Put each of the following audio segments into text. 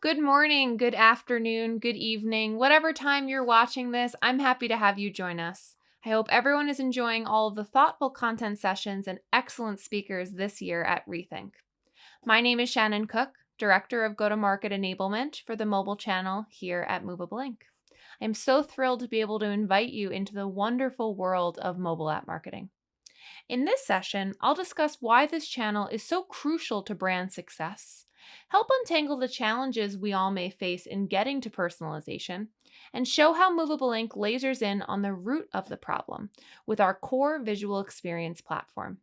Good morning, good afternoon, good evening, whatever time you're watching this, I'm happy to have you join us. I hope everyone is enjoying all of the thoughtful content sessions and excellent speakers this year at Rethink. My name is Shannon Cook, Director of Go-to-Market Enablement for the mobile channel here at Movable Ink. I'm so thrilled to be able to invite you into the wonderful world of mobile app marketing. In this session, I'll discuss why this channel is so crucial to brand success, help untangle the challenges we all may face in getting to personalization, and show how Movable Ink lasers in on the root of the problem with our core visual experience platform.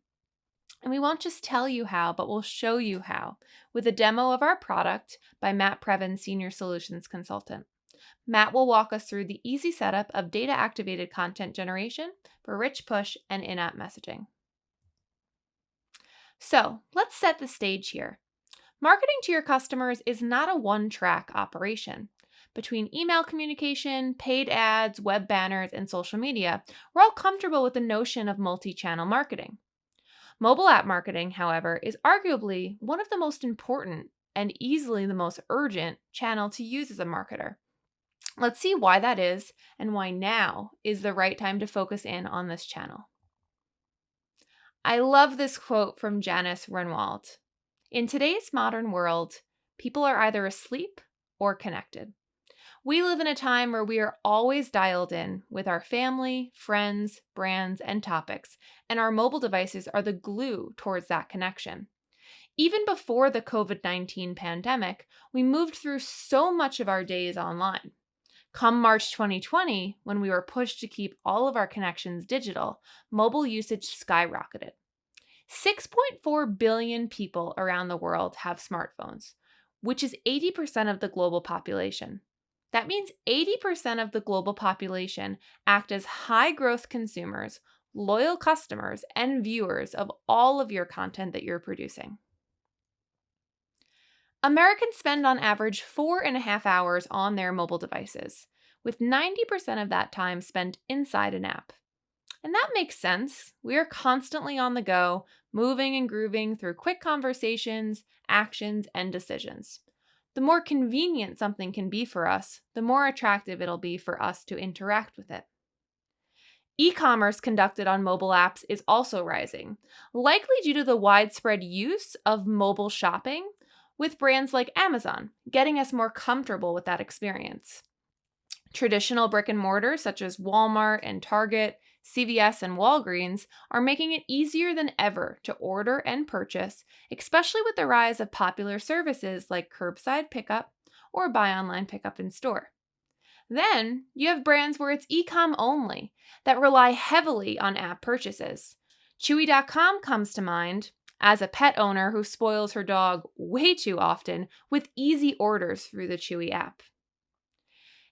And we won't just tell you how, but we'll show you how with a demo of our product by Matt Previn, Senior Solutions Consultant. Matt will walk us through the easy setup of data-activated content generation for rich push and in-app messaging. So let's set the stage here. Marketing to your customers is not a one-track operation. Between email communication, paid ads, web banners, and social media, we're all comfortable with the notion of multi-channel marketing. Mobile app marketing, however, is arguably one of the most important and easily the most urgent channel to use as a marketer. Let's see why that is and why now is the right time to focus in on this channel. I love this quote from Janice Renwald. In today's modern world, people are either asleep or connected. We live in a time where we are always dialed in with our family, friends, brands, and topics, and our mobile devices are the glue towards that connection. Even before the COVID-19 pandemic, we moved through so much of our days online. Come March 2020, when we were pushed to keep all of our connections digital, mobile usage skyrocketed. 6.4 billion people around the world have smartphones, which is 80% of the global population. That means 80% of the global population act as high-growth consumers, loyal customers, and viewers of all of your content that you're producing. Americans spend on average 4.5 hours on their mobile devices, with 90% of that time spent inside an app. And that makes sense. We are constantly on the go, moving and grooving through quick conversations, actions, and decisions. The more convenient something can be for us, the more attractive it'll be for us to interact with it. E-commerce conducted on mobile apps is also rising, likely due to the widespread use of mobile shopping, with brands like Amazon getting us more comfortable with that experience. Traditional brick and mortar such as Walmart and Target, CVS and Walgreens are making it easier than ever to order and purchase, especially with the rise of popular services like curbside pickup or buy online pickup in store. Then you have brands where it's e-com only that rely heavily on app purchases. Chewy.com comes to mind as a pet owner who spoils her dog way too often with easy orders through the Chewy app.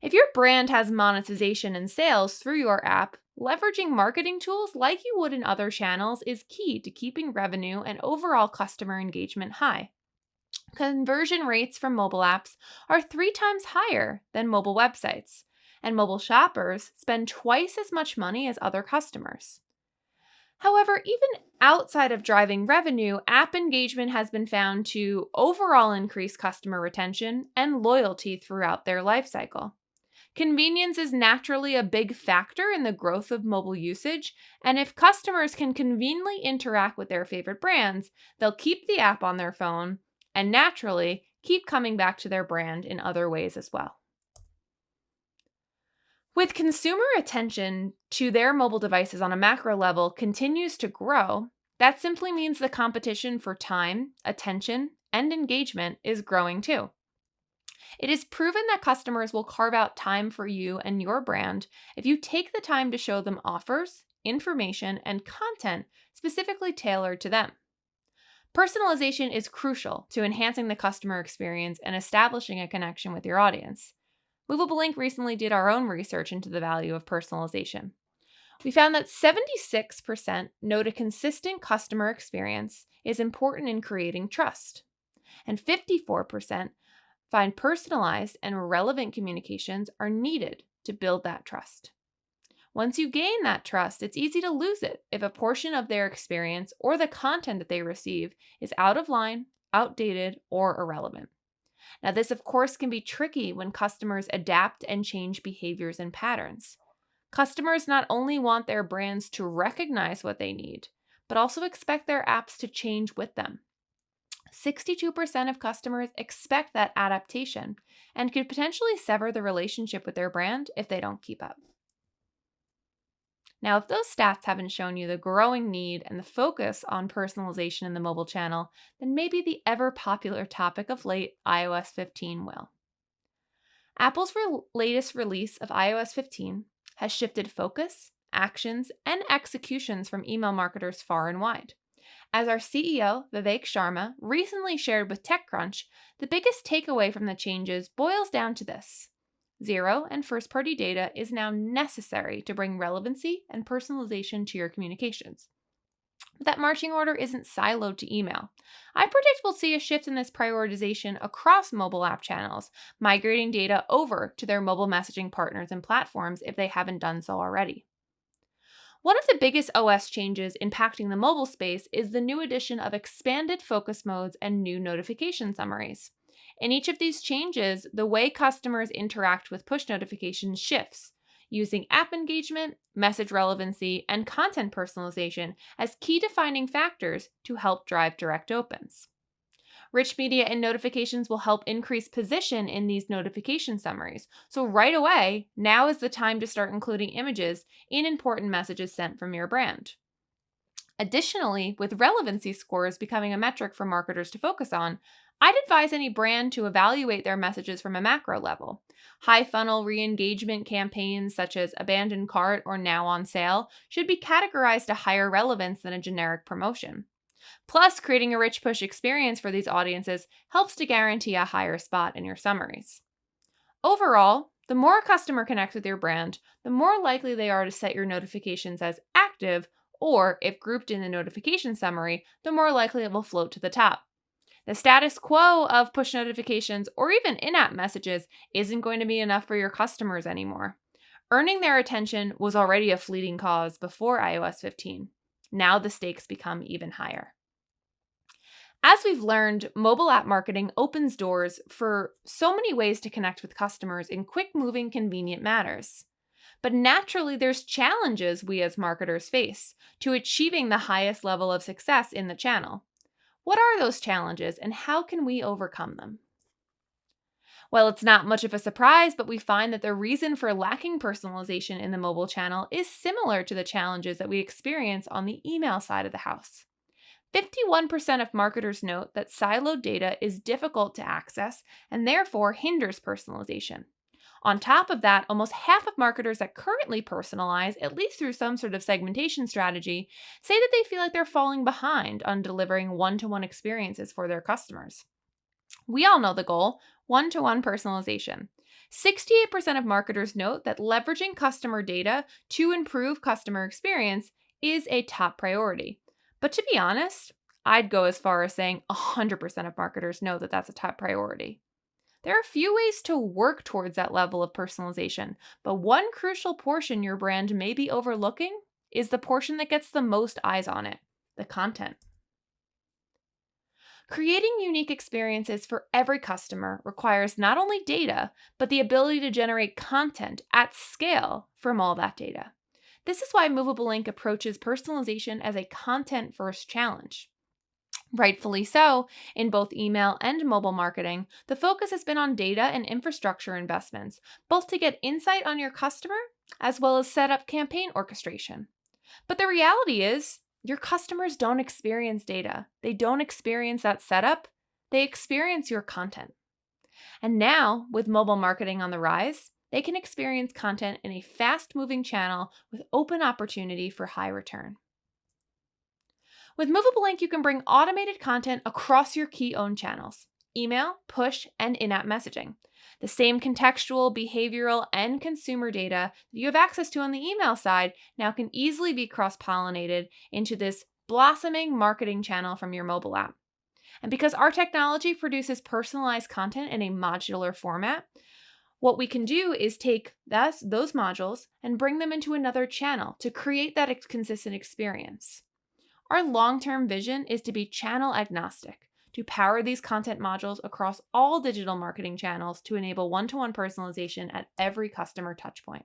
If your brand has monetization and sales through your app, leveraging marketing tools like you would in other channels is key to keeping revenue and overall customer engagement high. Conversion rates from mobile apps are 3 times higher than mobile websites, and mobile shoppers spend twice as much money as other customers. However, even outside of driving revenue, app engagement has been found to overall increase customer retention and loyalty throughout their lifecycle. Convenience is naturally a big factor in the growth of mobile usage, and if customers can conveniently interact with their favorite brands, they'll keep the app on their phone and naturally keep coming back to their brand in other ways as well. With consumer attention to their mobile devices on a macro level continues to grow, that simply means the competition for time, attention, and engagement is growing too. It is proven that customers will carve out time for you and your brand if you take the time to show them offers, information, and content specifically tailored to them. Personalization is crucial to enhancing the customer experience and establishing a connection with your audience. Movable Ink recently did our own research into the value of personalization. We found that 76% note a consistent customer experience is important in creating trust, and 54% find personalized and relevant communications are needed to build that trust. Once you gain that trust, it's easy to lose it if a portion of their experience or the content that they receive is out of line, outdated, or irrelevant. Now, this of course can be tricky when customers adapt and change behaviors and patterns. Customers not only want their brands to recognize what they need, but also expect their apps to change with them. 62% of customers expect that adaptation and could potentially sever the relationship with their brand if they don't keep up. Now, if those stats haven't shown you the growing need and the focus on personalization in the mobile channel, then maybe the ever popular topic of late, iOS 15, will. Apple's latest release of iOS 15 has shifted focus, actions, and executions from email marketers far and wide. As our CEO, Vivek Sharma, recently shared with TechCrunch, the biggest takeaway from the changes boils down to this: zero and first party data is now necessary to bring relevancy and personalization to your communications. But that marching order isn't siloed to email. I predict we'll see a shift in this prioritization across mobile app channels, migrating data over to their mobile messaging partners and platforms if they haven't done so already. One of the biggest OS changes impacting the mobile space is the new addition of expanded focus modes and new notification summaries. In each of these changes, the way customers interact with push notifications shifts, using app engagement, message relevancy, and content personalization as key defining factors to help drive direct opens. Rich media and notifications will help increase position in these notification summaries. So right away, now is the time to start including images in important messages sent from your brand. Additionally, with relevancy scores becoming a metric for marketers to focus on, I'd advise any brand to evaluate their messages from a macro level. High funnel re-engagement campaigns such as abandoned cart or now on sale should be categorized to higher relevance than a generic promotion. Plus, creating a rich push experience for these audiences helps to guarantee a higher spot in your summaries. Overall, the more a customer connects with your brand, the more likely they are to set your notifications as active, or if grouped in the notification summary, the more likely it will float to the top. The status quo of push notifications or even in-app messages isn't going to be enough for your customers anymore. Earning their attention was already a fleeting cause before iOS 15. Now the stakes become even higher. As we've learned, mobile app marketing opens doors for so many ways to connect with customers in quick-moving, convenient manners. But naturally, there's challenges we as marketers face to achieving the highest level of success in the channel. What are those challenges and how can we overcome them? Well, it's not much of a surprise, but we find that the reason for lacking personalization in the mobile channel is similar to the challenges that we experience on the email side of the house. 51% of marketers note that siloed data is difficult to access and therefore hinders personalization. On top of that, almost half of marketers that currently personalize, at least through some sort of segmentation strategy, say that they feel like they're falling behind on delivering one-to-one experiences for their customers. We all know the goal: one-to-one personalization. 68% of marketers note that leveraging customer data to improve customer experience is a top priority. But to be honest, I'd go as far as saying 100% of marketers know that that's a top priority. There are a few ways to work towards that level of personalization, but one crucial portion your brand may be overlooking is the portion that gets the most eyes on it: the content. Creating unique experiences for every customer requires not only data, but the ability to generate content at scale from all that data. This is why Movable Ink approaches personalization as a content-first challenge. Rightfully so, in both email and mobile marketing, the focus has been on data and infrastructure investments, both to get insight on your customer as well as set up campaign orchestration. But the reality is, your customers don't experience data. They don't experience that setup. They experience your content. And now, with mobile marketing on the rise, they can experience content in a fast-moving channel with open opportunity for high return. With Movable Ink, you can bring automated content across your key owned channels: email, push, and in-app messaging. The same contextual, behavioral, and consumer data that you have access to on the email side now can easily be cross-pollinated into this blossoming marketing channel from your mobile app. And because our technology produces personalized content in a modular format, what we can do is take those modules and bring them into another channel to create that consistent experience. Our long-term vision is to be channel agnostic, to power these content modules across all digital marketing channels to enable one-to-one personalization at every customer touchpoint.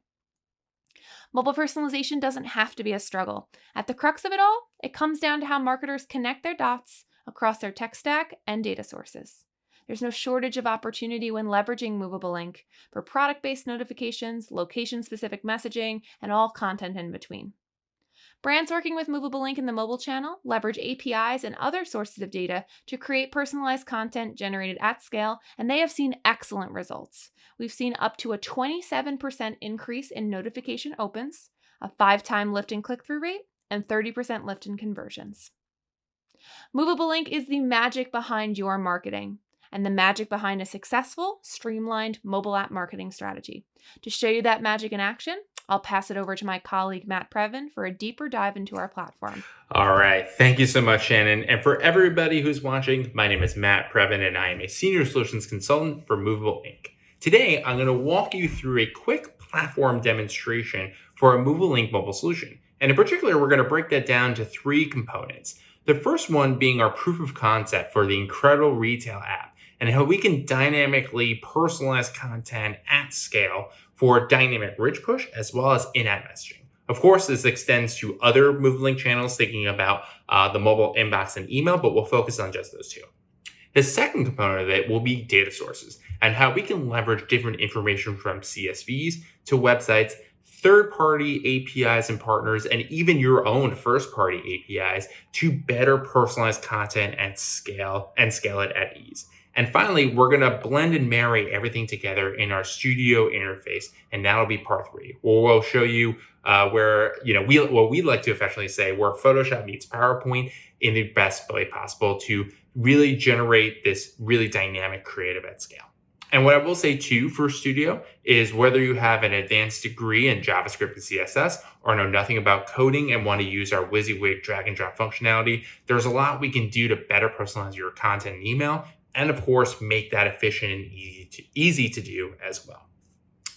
Mobile personalization doesn't have to be a struggle. At the crux of it all, it comes down to how marketers connect their dots across their tech stack and data sources. There's no shortage of opportunity when leveraging Movable Ink for product-based notifications, location-specific messaging, and all content in between. Brands working with Movable Ink in the mobile channel leverage APIs and other sources of data to create personalized content generated at scale, and they have seen excellent results. We've seen up to a 27% increase in notification opens, a 5-time lift in click-through rate, and 30% lift in conversions. Movable Ink is the magic behind your marketing and the magic behind a successful, streamlined mobile app marketing strategy. To show you that magic in action, I'll pass it over to my colleague, Matt Previn, for a deeper dive into our platform. All right. Thank you so much, Shannon. And for everybody who's watching, my name is Matt Previn, and I am a Senior Solutions Consultant for Movable Ink. Today, I'm going to walk you through a quick platform demonstration for a Movable Ink mobile solution. And in particular, we're going to break that down to 3 components. The first one being our proof of concept for the incredible retail app, and how we can dynamically personalize content at scale for dynamic rich push as well as in-app messaging. Of course, this extends to other Movable Ink channels, thinking about the mobile inbox and email, but we'll focus on just those 2. The second component of it will be data sources and how we can leverage different information from CSVs to websites, third-party APIs and partners, and even your own first-party APIs to better personalize content and scale it at ease. And finally, we're going to blend and marry everything together in our studio interface, and that'll be part 3, where we'll show you what we like to affectionately say, where Photoshop meets PowerPoint in the best way possible to really generate this really dynamic creative at scale. And what I will say too for Studio is whether you have an advanced degree in JavaScript and CSS or know nothing about coding and want to use our WYSIWYG drag and drop functionality, there's a lot we can do to better personalize your content and email, and of course, make that efficient and easy to do as well.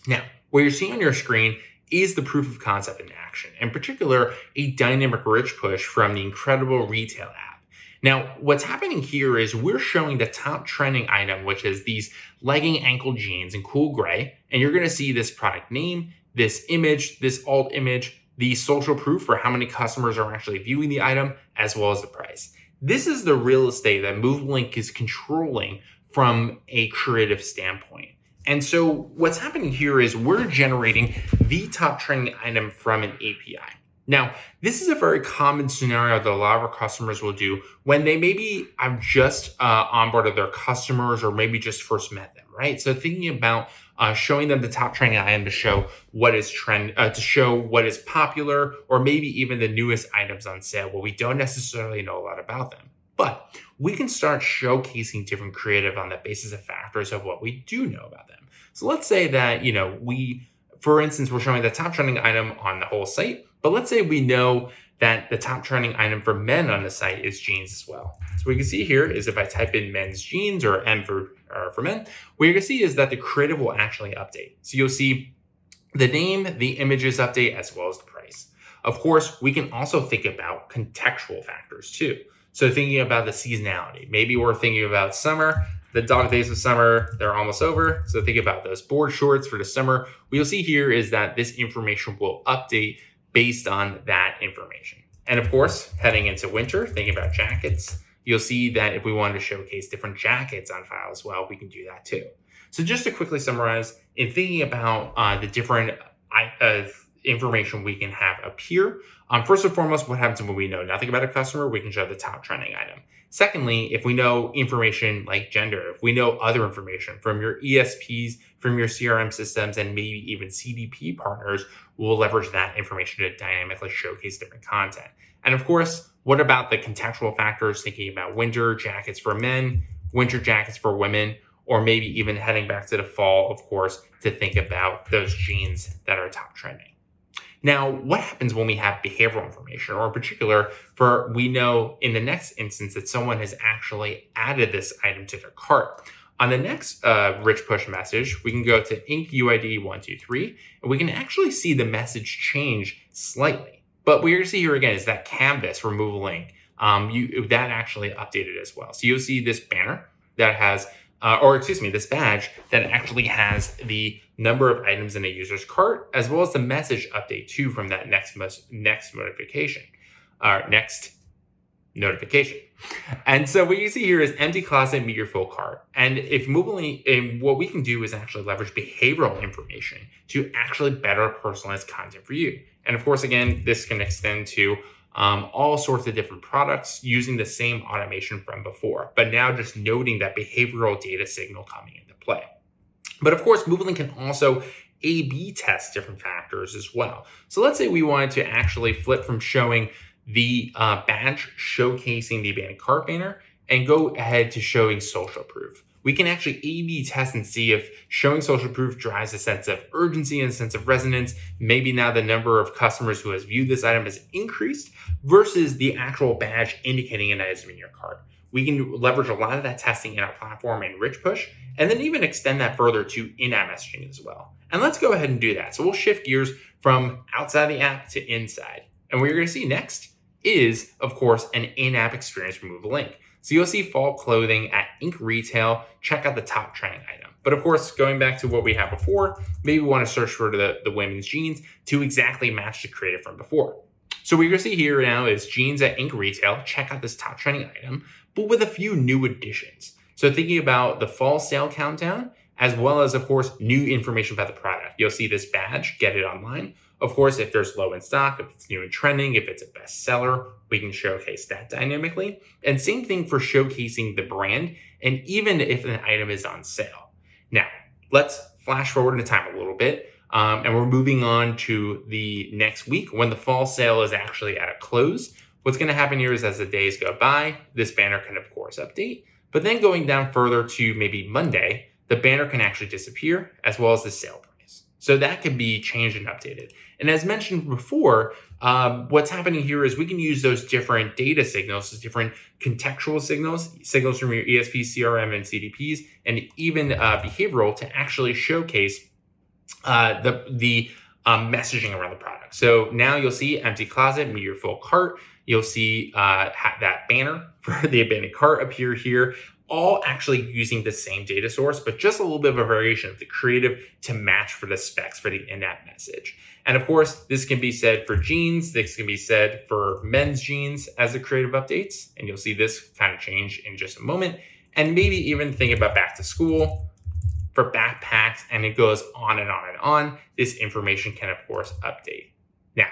Now, what you're seeing on your screen is the proof of concept in action, in particular, a dynamic rich push from the incredible retail app. Now, what's happening here is we're showing the top trending item, which is these legging ankle jeans in cool gray, and you're gonna see this product name, this image, this alt image, the social proof for how many customers are actually viewing the item, as well as the price. This is the real estate that Movable Ink is controlling from a creative standpoint. And so what's happening here is we're generating the top trending item from an API. Now, this is a very common scenario that a lot of our customers will do when they maybe have just onboarded their customers or maybe just first met them, right? So thinking about showing them the top trending item to show what is what is popular, or maybe even the newest items on sale. Well, we don't necessarily know a lot about them, but we can start showcasing different creative on the basis of factors of what we do know about them. So let's say that, for instance, we're showing the top trending item on the whole site, but let's say we know that the top trending item for men on the site is jeans as well. So what you can see here is if I type in men's jeans or M for men, what you're gonna see is that the creative will actually update. So you'll see the name, the images update, as well as the price. Of course, we can also think about contextual factors too. So thinking about the seasonality, maybe we're thinking about summer, the dog days of summer, they're almost over. So think about those board shorts for the summer. What you'll see here is that this information will update based on that information. And of course, heading into winter, thinking about jackets, you'll see that if we wanted to showcase different jackets on file as well, we can do that too. So just to quickly summarize, in thinking about the different information we can have appear, first and foremost, what happens when we know nothing about a customer? We can show the top trending item. Secondly, if we know information like gender, if we know other information from your ESPs, from your CRM systems, and maybe even CDP partners, we'll leverage that information to dynamically showcase different content. And of course, what about the contextual factors, thinking about winter jackets for men, winter jackets for women, or maybe even heading back to the fall, of course, to think about those jeans that are top trending. Now, what happens when we have behavioral information, or in particular, we know in the next instance that someone has actually added this item to their cart? On the next rich push message, we can go to Ink UID 123, and we can actually see the message change slightly. But what you're going to see here again is that canvas for Movable Ink that actually updated as well. So you'll see this banner that has, this badge that actually has the number of items in a user's cart, as well as the message update too from that next notification. And so what you see here is empty closet, meet your full cart. And what we can do is actually leverage behavioral information to actually better personalize content for you. And of course, again, this can extend to all sorts of different products using the same automation from before, but now just noting that behavioral data signal coming into play. But of course, Movable Ink can also A/B test different factors as well. So let's say we wanted to actually flip from showing the badge showcasing the abandoned cart banner and go ahead to showing social proof. We can actually A/B test and see if showing social proof drives a sense of urgency and a sense of resonance. Maybe now the number of customers who has viewed this item has increased versus the actual badge indicating an item in your cart. We can leverage a lot of that testing in our platform in Rich Push, and then even extend that further to in-app messaging as well. And let's go ahead and do that. So we'll shift gears from outside the app to inside. And what you're going to see next is, of course, an in-app experience for Movable Ink. So you'll see fall clothing at Ink Retail. Check out the top trending item. But of course, going back to what we had before, maybe we want to search for the women's jeans to exactly match the creative from before. So what you're going to see here now is jeans at Ink Retail. Check out this top trending item, but with a few new additions. So thinking about the fall sale countdown, as well as, of course, new information about the product. You'll see this badge, get it online. Of course, if there's low in stock, if it's new and trending, if it's a bestseller, we can showcase that dynamically. And same thing for showcasing the brand, and even if an item is on sale. Now, let's flash forward in time a little bit, and we're moving on to the next week when the fall sale is actually at a close. What's going to happen here is as the days go by, this banner can, of course, update. But then going down further to maybe Monday, the banner can actually disappear, as well as the sale price. So that can be changed and updated. And as mentioned before, what's happening here is we can use those different data signals, those different contextual signals from your ESP, CRM, and CDPs, and even behavioral to actually showcase the messaging around the product. So now you'll see empty closet, meet your full cart. You'll see that banner for the abandoned cart appear here, all actually using the same data source, but just a little bit of a variation of the creative to match for the specs for the in-app message. And of course, this can be said for jeans. This can be said for men's jeans as the creative updates. And you'll see this kind of change in just a moment. And maybe even think about back to school for backpacks, and it goes on and on and on. This information can, of course, update. Now,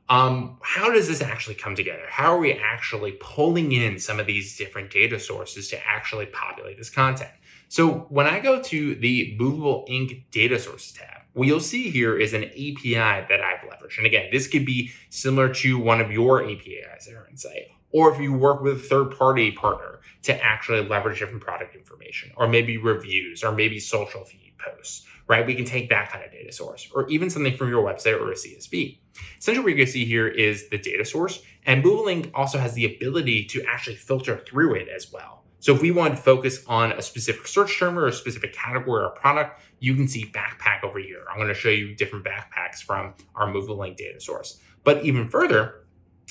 how does this actually come together? How are we actually pulling in some of these different data sources to actually populate this content? So when I go to the Movable Ink data sources tab, what you'll see here is an API that I've leveraged. And again, this could be similar to one of your APIs that are in site, or if you work with a third-party partner to actually leverage different product information, or maybe reviews, or maybe social feed posts, right? We can take that kind of data source, or even something from your website or a CSV. Essentially, what you're going to see here is the data source, and Movable Ink also has the ability to actually filter through it as well. So if we want to focus on a specific search term or a specific category or product, you can see backpack over here. I'm going to show you different backpacks from our Movable Ink data source. But even further,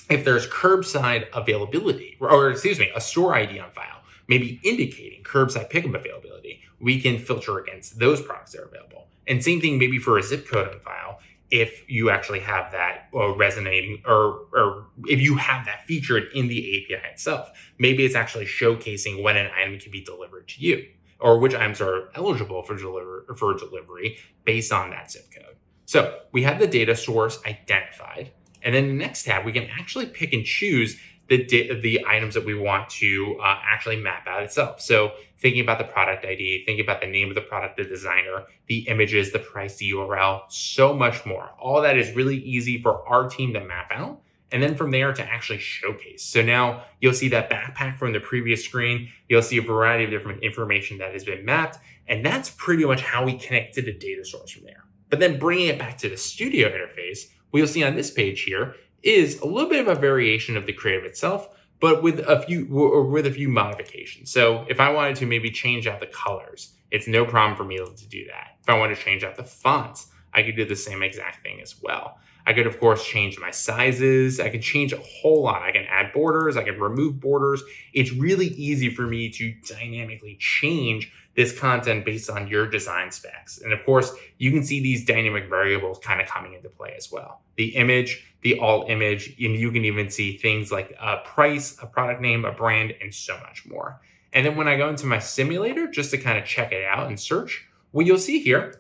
if there's curbside availability, or a store ID on file, maybe indicating curbside pickup availability, we can filter against those products that are available. And same thing maybe for a zip code on file, if you actually have that resonating, or if you have that featured in the API itself. Maybe it's actually showcasing when an item can be delivered to you, or which items are eligible for delivery based on that zip code. So we have the data source identified. And then the next tab, we can actually pick and choose the items that we want to actually map out itself. So thinking about the product ID, thinking about the name of the product, the designer, the images, the price, the URL, so much more. All that is really easy for our team to map out. And then from there to actually showcase. So now you'll see that backpack from the previous screen. You'll see a variety of different information that has been mapped. And that's pretty much how we connect to the data source from there. But then bringing it back to the studio interface, what you'll see on this page here is a little bit of a variation of the creative itself, but with a few modifications. So if I wanted to maybe change out the colors, it's no problem for me to do that. If I want to change out the fonts, I could do the same exact thing as well. I could, of course, change my sizes. I can change a whole lot. I can add borders. I can remove borders. It's really easy for me to dynamically change this content based on your design specs. And of course, you can see these dynamic variables kind of coming into play as well. The image, the alt image, and you can even see things like a price, a product name, a brand, and so much more. And then when I go into my simulator, just to kind of check it out and search, what you'll see here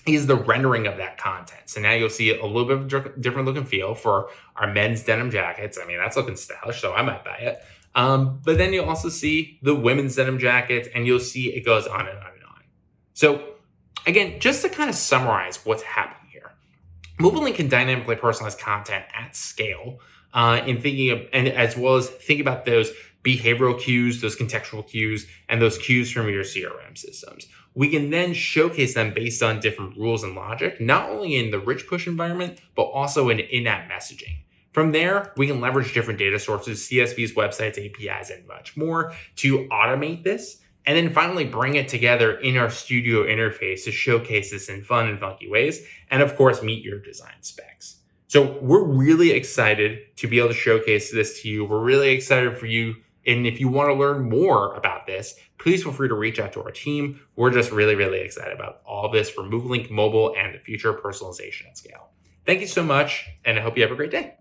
is the rendering of that content. So now you'll see a little bit of a different look and feel for our men's denim jackets. I mean, that's looking stylish, so I might buy it. But then you'll also see the women's denim jackets, and you'll see it goes on and on and on. So again, just to kind of summarize what's happening here, Movable Ink can dynamically personalize content at scale in thinking of, and as well as think about those behavioral cues, those contextual cues, and those cues from your CRM systems. We can then showcase them based on different rules and logic, not only in the rich push environment, but also in in-app messaging. From there, we can leverage different data sources, CSVs, websites, APIs, and much more to automate this. And then finally bring it together in our studio interface to showcase this in fun and funky ways. And of course, meet your design specs. So we're really excited to be able to showcase this to you. We're really excited for you. And if you want to learn more about this, please feel free to reach out to our team. We're just really, really excited about all of this for Movable Ink Mobile and the future of personalization at scale. Thank you so much, and I hope you have a great day.